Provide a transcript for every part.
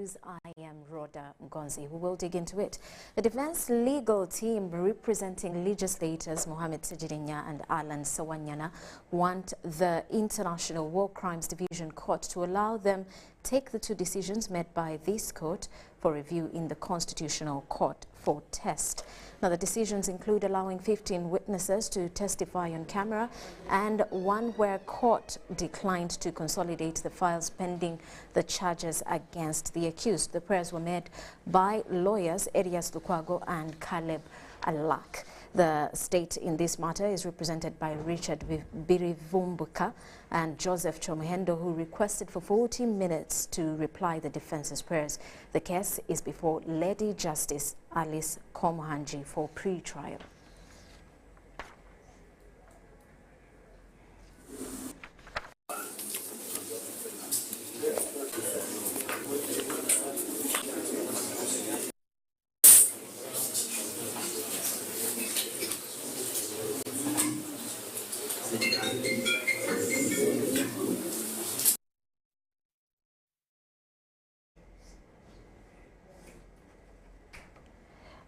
News. I am Rhoda Ngonzi. We will dig into it. The defense legal team representing legislators Mohamed Sajirinya and Alan Sawanyana want the International War Crimes Division Court to allow them take the two decisions made by this court for review in the Constitutional Court for test. Now, the decisions include allowing 15 witnesses to testify on camera and one where court declined to consolidate the files pending the charges against the accused. The prayers were made by lawyers Elias Lukwago and Caleb Alak. The state in this matter is represented by Richard Birivumbuka and Joseph Chomuhendo, who requested for 40 minutes to reply the defense's prayers. The case is before Lady Justice Alice Komuhanji for pre-trial.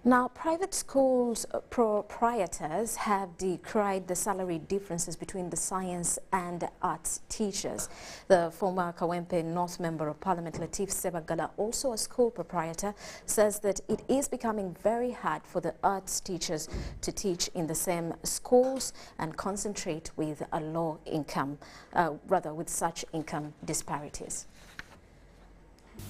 Now, private schools proprietors have decried the salary differences between the science and arts teachers. The former Kawempe North Member of Parliament, Latif Sebagala, also a school proprietor, says that it is becoming very hard for the arts teachers to teach in the same schools and concentrate with a low income, with such income disparities.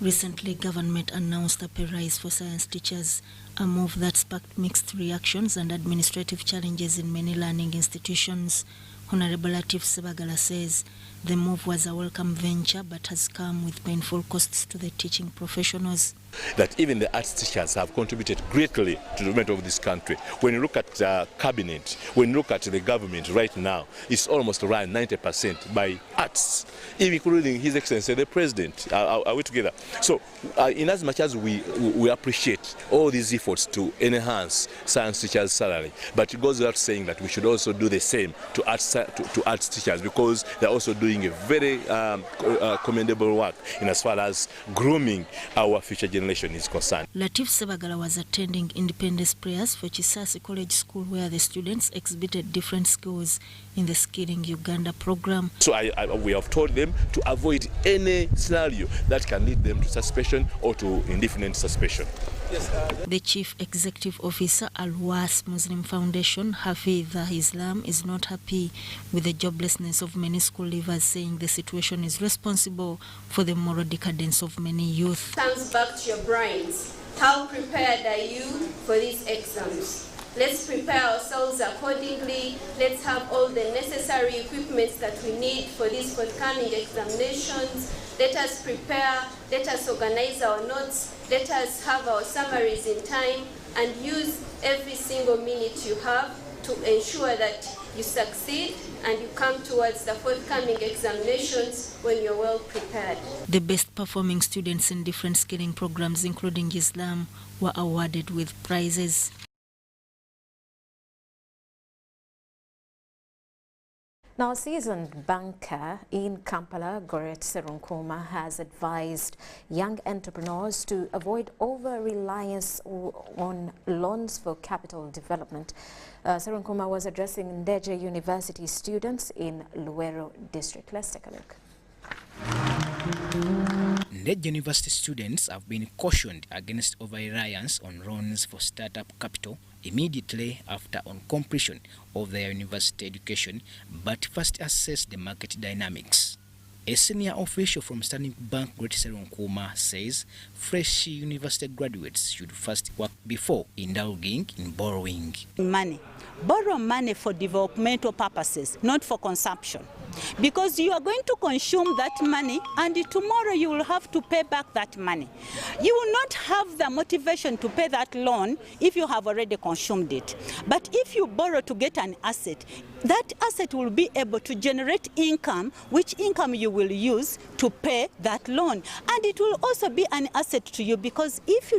Recently, government announced a pay rise for science teachers, a move that sparked mixed reactions and administrative challenges in many learning institutions. Honorable Latif Sebagala says the move was a welcome venture but has come with painful costs to the teaching professionals. That even the arts teachers have contributed greatly to the development of this country. When you look at cabinet, when you look at the government right now, it's almost around 90% by arts, including His Excellency the President. Are we together? So, in as much as we appreciate all these efforts to enhance science teachers' salary, but it goes without saying that we should also do the same to arts teachers, because they're also doing a very commendable work in as far as grooming our future generation is concerned. Latif Sebagala was attending independence prayers for Chisasi College School, where the students exhibited different skills in the Skilling Uganda program. So we have told them to avoid any scenario that can lead them to suspension or to indefinite suspension. Yes, the Chief Executive Officer Al-Was Muslim Foundation, Hafidha Islam, is not happy with the joblessness of many school leavers, saying the situation is responsible for the moral decadence of many youth. Comes back to your brains. How prepared are you for these exams? Let's prepare ourselves accordingly. Let's have all the necessary equipment that we need for these forthcoming examinations. Let us prepare, let us organize our notes, let us have our summaries in time, and use every single minute you have to ensure that you succeed and you come towards the forthcoming examinations when you're well prepared. The best performing students in different skilling programs, including Islam, were awarded with prizes. Now, a seasoned banker in Kampala, Goret Serunkuma, has advised young entrepreneurs to avoid over-reliance on loans for capital development. Serunkuma was addressing Ndeje University students in Luwero district. Let's take a look. Ndeje University students have been cautioned against over-reliance on loans for startup capital immediately after on completion of their university education, but first assess the market dynamics. A senior official from Standing Bank, Great Serunkuma, says fresh university graduates should first work before indulging in borrowing. Borrow money for developmental purposes, not for consumption. Because you are going to consume that money and tomorrow you will have to pay back that money. You will not have the motivation to pay that loan if you have already consumed it. But if you borrow to get an asset, that asset will be able to generate income, which income you will use to pay that loan. And it will also be an asset to you, because if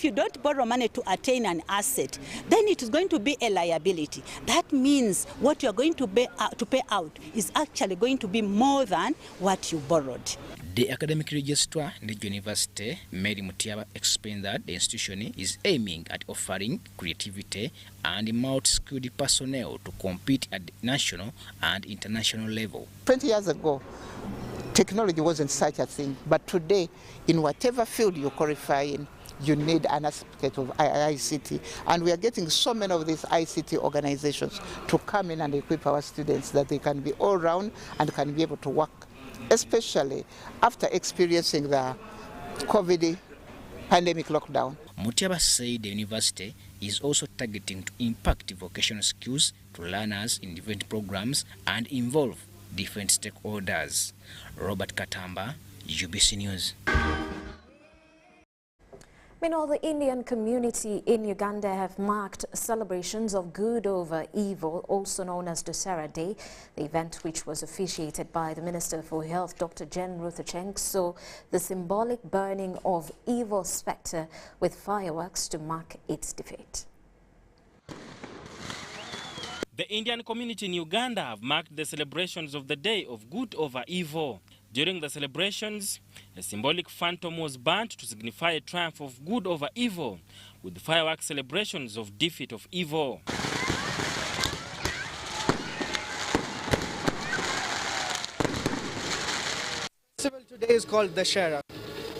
you don't borrow money to attain an asset, then it is going to be a liability. That means what you are going to pay out is actually going to be more than what you borrowed. The academic registrar in the university, Mary Mutiaba, explained that the institution is aiming at offering creativity and multi-skilled personnel to compete at the national and international level. 20 years ago, technology wasn't such a thing, but today, in whatever field you qualify in, you need an aspect of ICT. And we are getting so many of these ICT organizations to come in and equip our students that they can be all round and can be able to work, especially after experiencing the COVID pandemic lockdown. Mutiaba said the university is also targeting to impact vocational skills to learners in different programs and involve different stakeholders. Robert Katamba, UBC News. Meanwhile, the Indian community in Uganda have marked celebrations of good over evil, also known as Dussehra Day. The event, which was officiated by the Minister for Health, Dr. Jane Ruth Aceng, saw the symbolic burning of evil spectre with fireworks to mark its defeat. The Indian community in Uganda have marked the celebrations of the Day of Good over Evil. During the celebrations, a symbolic phantom was burnt to signify a triumph of good over evil, with fireworks celebrations of defeat of evil. The festival today is called Dussehra.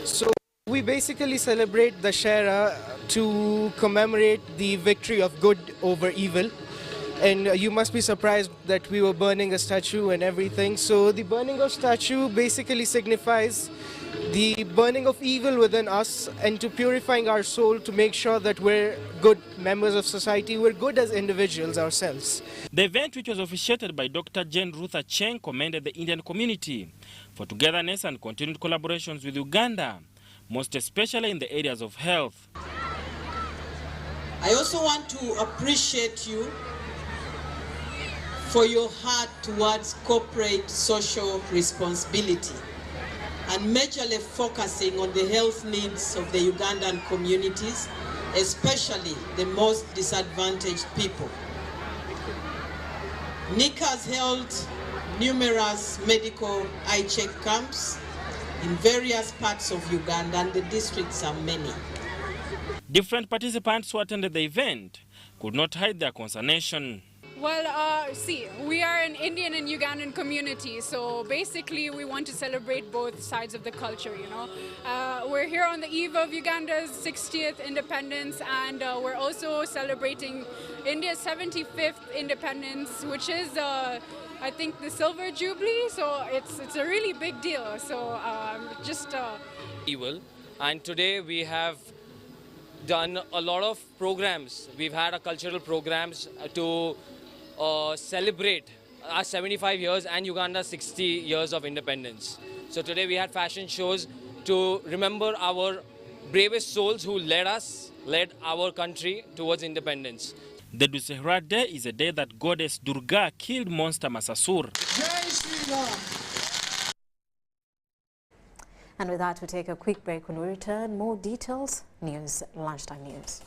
So we basically celebrate Dussehra to commemorate the victory of good over evil. And you must be surprised that we were burning a statue and everything. So the burning of statue basically signifies the burning of evil within us and to purifying our soul to make sure that we're good members of society, we're good as individuals ourselves. The event, which was officiated by Dr. Jane Ruth Aceng, commended the Indian community for togetherness and continued collaborations with Uganda, most especially in the areas of health. I also want to appreciate you for your heart towards corporate social responsibility and majorly focusing on the health needs of the Ugandan communities, especially the most disadvantaged people. NICA has held numerous medical eye check camps in various parts of Uganda, and the districts are many. Different participants who attended the event could not hide their consternation. Well, see, we are an Indian and Ugandan community, so basically we want to celebrate both sides of the culture, you know. We're here on the eve of Uganda's 60th independence, and we're also celebrating India's 75th independence, which is, I think, the Silver Jubilee, so it's a really big deal. So evil, and today we have done a lot of programs. We've had a cultural programs to celebrate our 75 years and Uganda's 60 years of independence. So today we had fashion shows to remember our bravest souls who led our country towards independence. The Dussehra Day is a day that goddess Durga killed monster Masasur. And with that, we take a quick break. When we return, more details, news, Lunchtime News.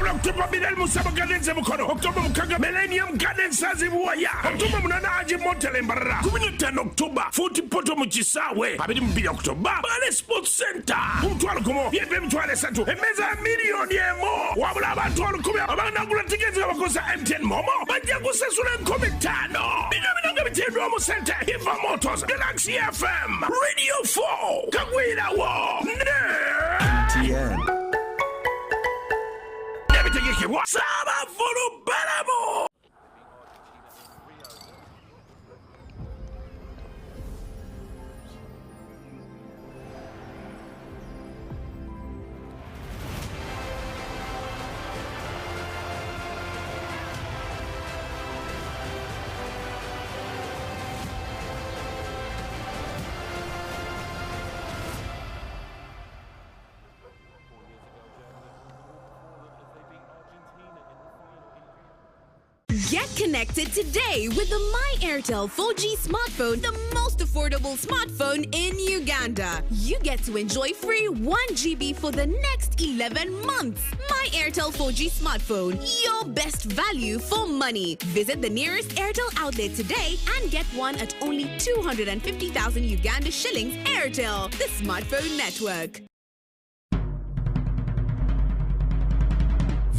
October Bidel Musaba Gardens Mukono, October Mukaga Millennium Gardens Saziwaya, October Munanaji Montelembara, 10 October, 40 Poto Muchisawe, Abidim Bi October, Bale Sports Center, Umtualukumo, Yebem Tuale Santo, a meza million yemo, Wabla Tualukumia, Abana tickets of Cosa M10 Momo, Banjagusa Sulan Comitano, Binamina Romo Center, Hiva Motors, Galaxy FM, Radio 4, Kagwina War, TN. Sama Fulu Balamo! Get connected today with the My Airtel 4G smartphone, the most affordable smartphone in Uganda. You get to enjoy free 1 GB for the next 11 months. My Airtel 4G smartphone, your best value for money. Visit the nearest Airtel outlet today and get one at only 250,000 Uganda shillings. Airtel, the smartphone network.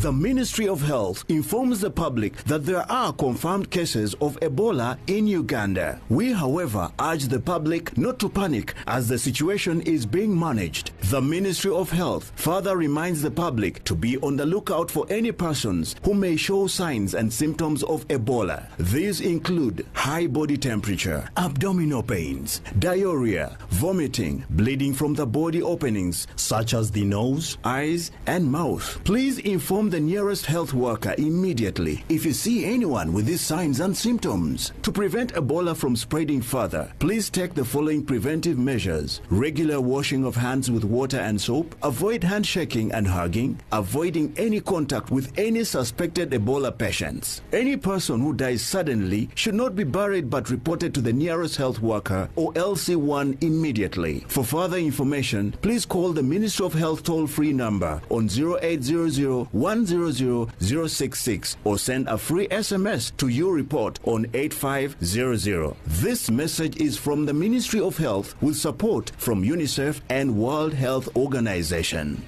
The Ministry of Health informs the public that there are confirmed cases of Ebola in Uganda. We, however, urge the public not to panic as the situation is being managed. The Ministry of Health further reminds the public to be on the lookout for any persons who may show signs and symptoms of Ebola. These include high body temperature, abdominal pains, diarrhea, vomiting, bleeding from the body openings such as the nose, eyes, and mouth. Please inform the nearest health worker immediately if you see anyone with these signs and symptoms. To prevent Ebola from spreading further, please take the following preventive measures: regular washing of hands with water and soap, avoid handshaking and hugging, avoiding any contact with any suspected Ebola patients. Any person who dies suddenly should not be buried but reported to the nearest health worker or LC1 immediately. For further information, please call the Ministry of Health toll-free number on 0800 100-066 or send a free SMS to your report on 8500. This message is from the Ministry of Health with support from UNICEF and World Health Organization.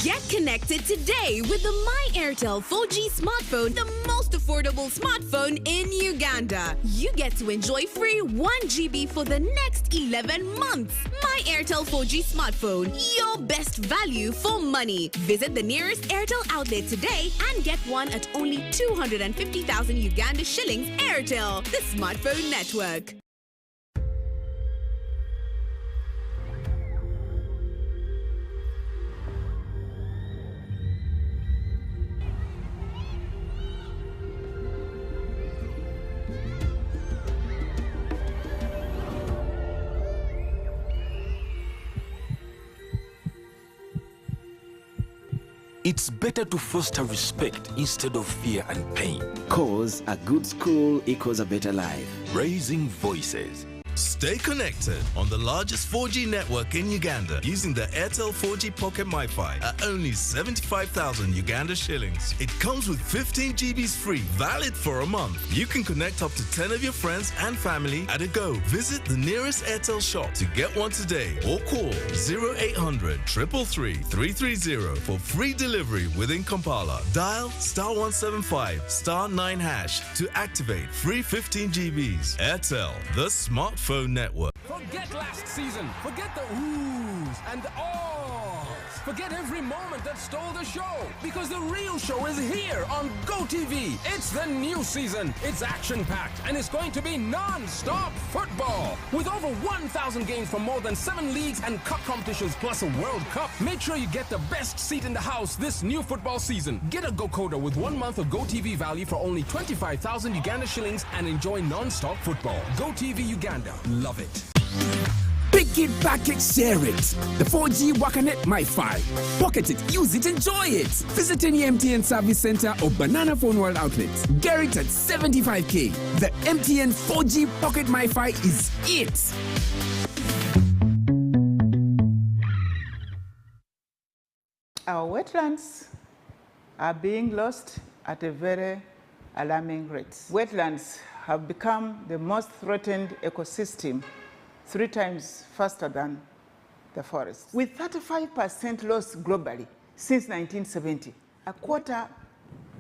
Get connected today with the My Airtel 4G smartphone, the most affordable smartphone in Uganda. You get to enjoy free 1 GB for the next 11 months. My Airtel 4G smartphone, your best value for money. Visit the nearest Airtel outlet today and get one at only 250,000 Uganda shillings. Airtel, the smartphone network. It's better to foster respect instead of fear and pain. Cause a good school equals a better life. Raising voices. Stay connected on the largest 4G network in Uganda using the Airtel 4G Pocket MiFi at only 75,000 Uganda shillings. It comes with 15 GBs free, valid for a month. You can connect up to 10 of your friends and family at a go. Visit the nearest Airtel shop to get one today or call 0800 333 330 for free delivery within Kampala. Dial *175 *9# to activate free 15 GBs. Airtel, the smartphone network. Forget last season. Forget the oohs and the ahs. Forget every moment that stole the show, because the real show is here on GoTV. It's the new season. It's action-packed, and it's going to be non-stop football. With over 1,000 games from more than 7 leagues and cup competitions, plus a World Cup. Make sure you get the best seat in the house this new football season. Get a GoCoder with 1 month of GoTV value for only 25,000 Uganda shillings and enjoy non-stop football. GoTV Uganda. Love it. Pick it, pack it, share it. The 4G Wakanet MiFi. Pocket it, use it, enjoy it. Visit any MTN service center or Banana Phone World outlets. Get it at 75k. The MTN 4G Pocket MiFi is it. Our wetlands are being lost at a very alarming rate. Wetlands have become the most threatened ecosystem 3 times faster than the forest. With 35% loss globally since 1970, a quarter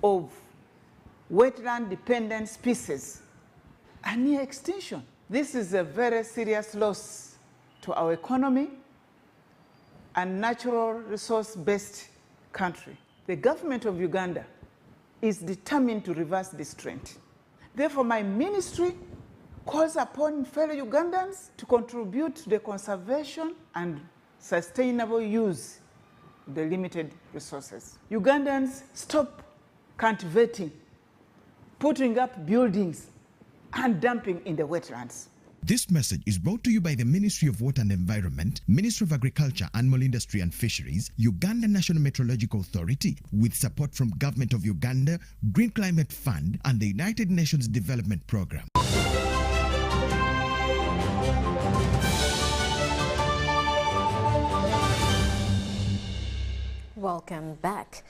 of wetland-dependent species are near extinction. This is a very serious loss to our economy and natural resource-based country. The government of Uganda is determined to reverse this trend. Therefore, my ministry calls upon fellow Ugandans to contribute to the conservation and sustainable use of the limited resources. Ugandans, stop cultivating, putting up buildings, and dumping in the wetlands. This message is brought to you by the Ministry of Water and Environment, Ministry of Agriculture, Animal Industry and Fisheries, Uganda National Meteorological Authority, with support from Government of Uganda, Green Climate Fund, and the United Nations Development Programme. Welcome back.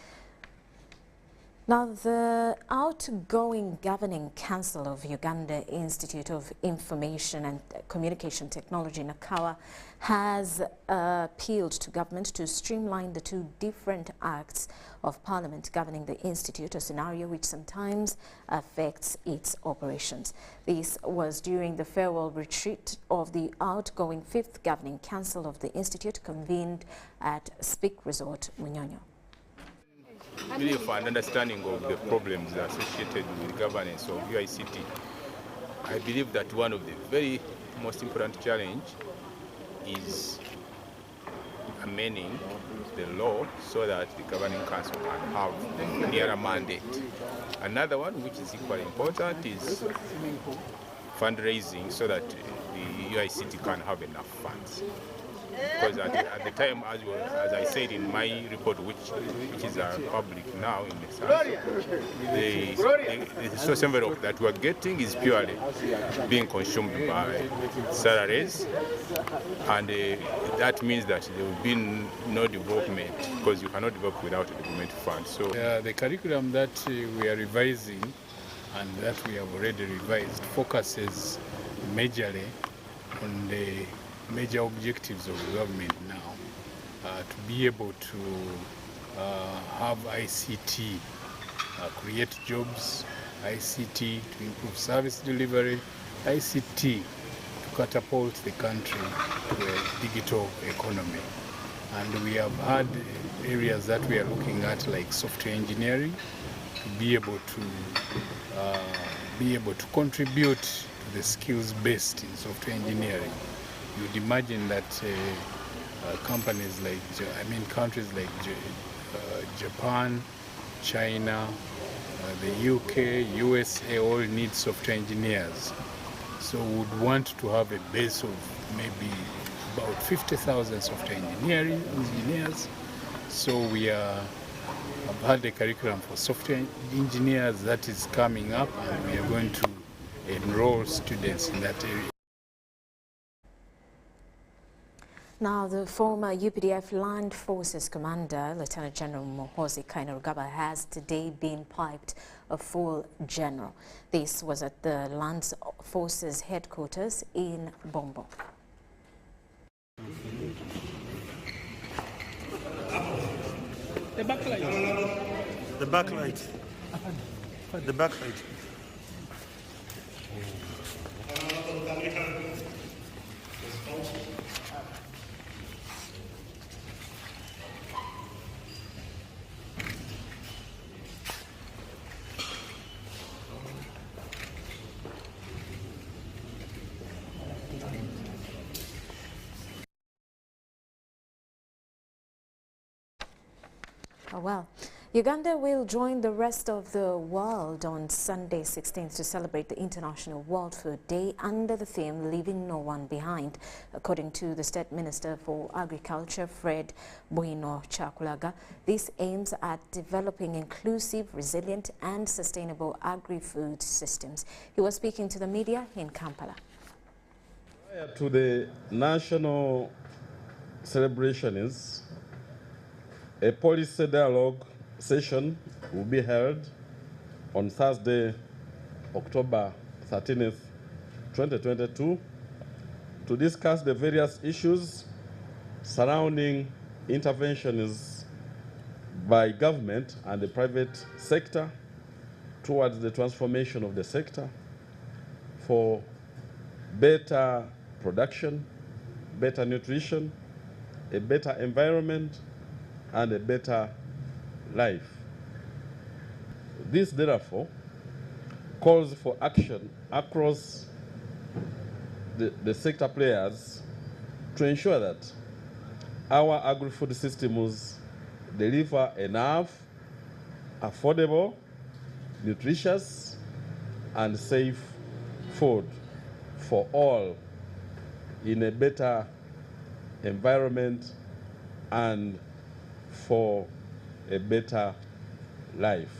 Now, the outgoing Governing Council of Uganda Institute of Information and Communication Technology, NACAWA, has appealed to government to streamline the two different acts of Parliament governing the institute, a scenario which sometimes affects its operations. This was during the farewell retreat of the outgoing 5th Governing Council of the institute convened at Speak Resort, Munyonyo. Belief and understanding of the problems associated with governance of UICT, I believe that one of the very most important challenge is amending the law so that the governing council can have a clearer mandate. Another one, which is equally important, is fundraising so that the UICT can have enough funds. Because at the time, as I said in my report, which is public now in the South, the source envelope that we are getting is purely being consumed by salaries, and that means that there will be no development, because you cannot develop without a development fund. So the curriculum that we are revising and that we have already revised focuses majorly on the major objectives of the government now, to be able to have ICT create jobs, ICT to improve service delivery, ICT to catapult the country to a digital economy. And we have had areas that we are looking at, like software engineering, to be able to contribute to the skills based in software engineering. You'd imagine that companies like, countries like Japan, China, the UK, USA all need software engineers. So we would want to have a base of maybe about 50,000 software engineers. So we have had a curriculum for software engineers that is coming up, and we are going to enroll students in that area. Now, the former UPDF Land Forces Commander, Lieutenant General Muhoozi Kainerugaba, has today been piped a full general. This was at the Land Forces headquarters in Bombo. The backlight. The backlight. The backlight. Oh, well, Uganda will join the rest of the world on Sunday 16th to celebrate the International World Food Day under the theme Leaving No One Behind. According to the State Minister for Agriculture, Fred Bwino Chakulaga, this aims at developing inclusive, resilient and sustainable agri-food systems. He was speaking to the media in Kampala. Prior to the national celebrations, a policy dialogue session will be held on Thursday, October 13th, 2022, to discuss the various issues surrounding interventions by government and the private sector towards the transformation of the sector for better production, better nutrition, a better environment, and a better life. This, therefore, calls for action across the sector players to ensure that our agri-food systems deliver enough, affordable, nutritious, and safe food for all in a better environment and for a better life.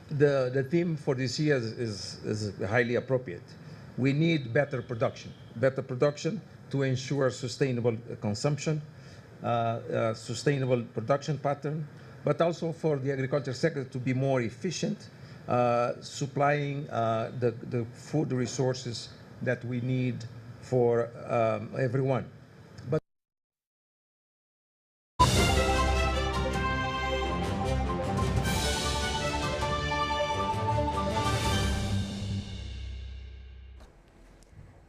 The theme for this year is highly appropriate. We need better production to ensure sustainable consumption, sustainable production pattern, but also for the agriculture sector to be more efficient, supplying the food resources that we need for everyone.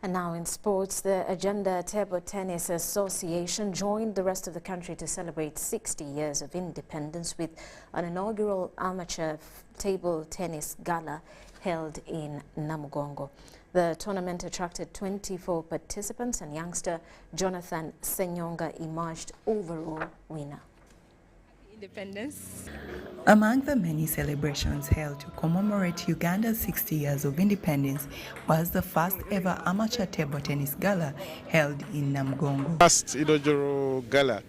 And now in sports, the Agenda Table Tennis Association joined the rest of the country to celebrate 60 years of independence with an inaugural amateur table tennis gala held in Namugongo. The tournament attracted 24 participants and youngster Jonathan Senyonga emerged overall winner. Independence. Among the many celebrations held to commemorate Uganda's 60 years of independence was the first ever amateur table tennis gala held in Namugongo. First inaugural gala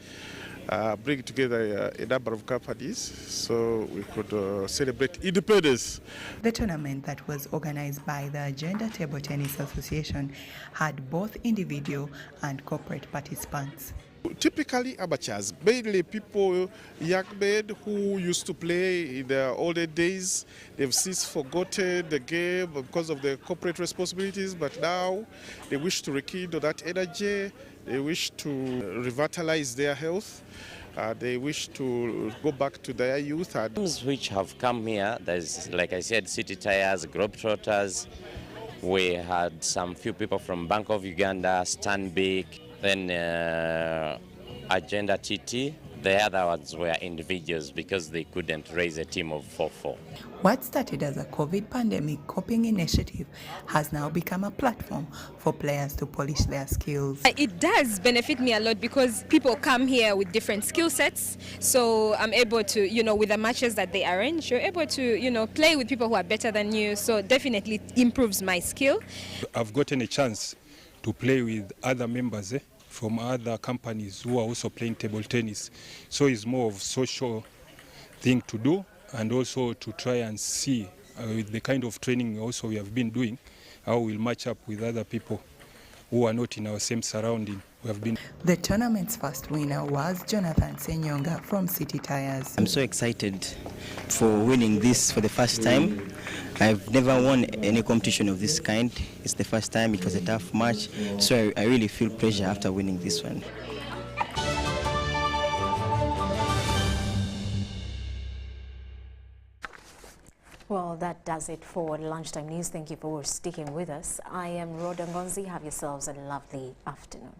bring together a number of companies so we could celebrate independence. The tournament that was organized by the Agenda Table Tennis Association had both individual and corporate participants. Typically amateurs, mainly people, young men who used to play in the olden days. They've since forgotten the game because of their corporate responsibilities, but now they wish to rekindle that energy. They wish to revitalize their health. They wish to go back to their youth. Teams which have come here, there's, like I said, City Tires, Globetrotters. We had some few people from Bank of Uganda, Stanbic, then Agenda TT. The other ones were individuals because they couldn't raise a team of 4-4. What started as a COVID pandemic coping initiative has now become a platform for players to polish their skills. It does benefit me a lot because people come here with different skill sets. So I'm able to, with the matches that they arrange, you're able to, play with people who are better than you. So definitely improves my skill. I've gotten a chance to play with other members from other companies who are also playing table tennis. So it's more of social thing to do and also to try and see with the kind of training also we have been doing, how we'll match up with other people who are not in our same surrounding. The tournament's first winner was Jonathan Senyonga from City Tires. I'm so excited for winning this for the first time. I've never won any competition of this kind. It's the first time. It was a tough match, so I really feel pressure after winning this one. Well, that does it for Lunchtime News. Thank you for sticking with us. I am Rhoda Ngonzi. Have yourselves a lovely afternoon.